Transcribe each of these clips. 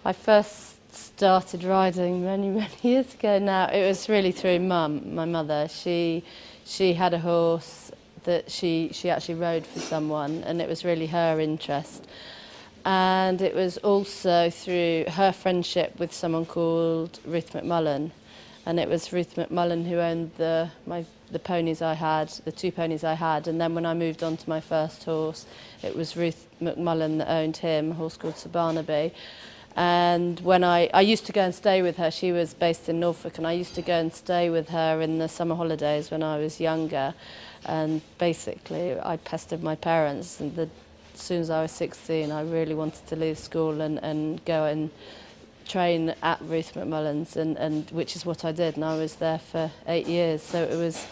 I first started riding many years ago now. It was really through Mum, my mother. She had a horse that she actually rode for someone, and it was really her interest. And it was also through her friendship with someone called Ruth McMullen. And it was Ruth McMullen who owned the ponies I had, the 2 ponies I had. And then when I moved on to my first horse, it was Ruth McMullen that owned him, a horse called Sir Barnaby. And when I used to go and stay with her, she was based in Norfolk, and I used to go and stay with her in the summer holidays when I was younger. And basically, I pestered my parents, and as soon as I was 16, I really wanted to leave school and go and train at Ruth McMullen's, and which is what I did, and I was there for 8 years. So it was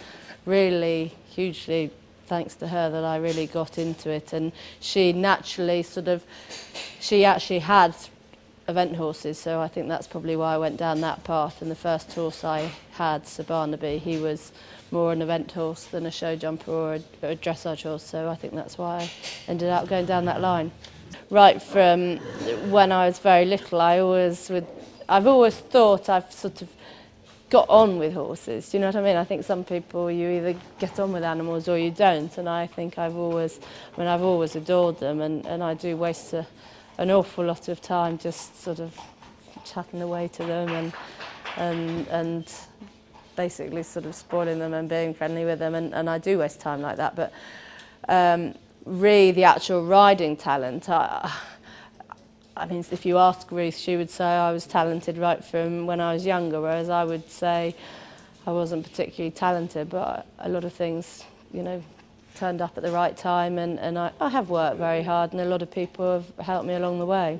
really hugely thanks to her that I really got into it. And she naturally she actually had event horses, so I think that's probably why I went down that path. And the first horse I had, Sir Barnaby, he was more an event horse than a show jumper or a dressage horse, so I think that's why I ended up going down that line. Right from when I was very little, I've always thought I've sort of got on with horses. Do you know what I mean? I think some people, you either get on with animals or you don't, and I think I've always adored them, and I do waste an awful lot of time just sort of chatting away to them and basically sort of spoiling them and being friendly with them, and I do waste time like that. But really the actual riding talent, I mean, if you ask Ruth, she would say I was talented right from when I was younger, whereas I would say I wasn't particularly talented, but a lot of things, you know, turned up at the right time, and I have worked very hard, and a lot of people have helped me along the way.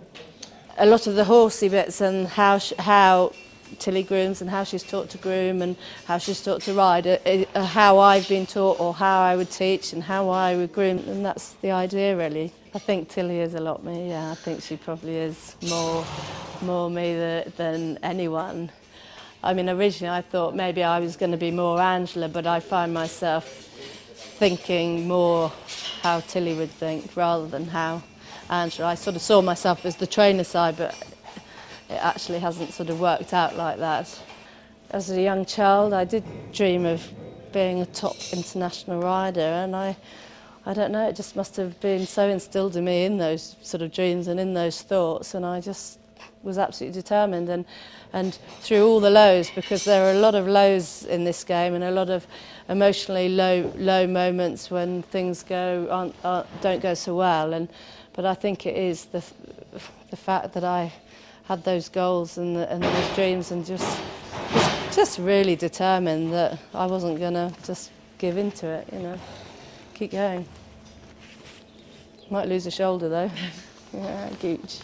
A lot of the horsey bits and how Tilly grooms and how she's taught to groom and how she's taught to ride are how I've been taught, or how I would teach and how I would groom, and that's the idea really. I think Tilly is a lot me, yeah. I think she probably is more me than anyone. I mean, originally I thought maybe I was going to be more Angela, but I find myself thinking more how Tilly would think rather than how Angela. I sort of saw myself as the trainer side, but it actually hasn't sort of worked out like that. As a young child, I did dream of being a top international rider, and I don't know, it just must have been so instilled in me in those sort of dreams and in those thoughts, and I just was absolutely determined. And through all the lows, because there are a lot of lows in this game and a lot of emotionally low moments when things don't go so well, but I think it is the fact that I had those goals and those dreams, and just really determined that I wasn't going to just give into it, you know, keep going. Might lose a shoulder though. Yeah, gooch.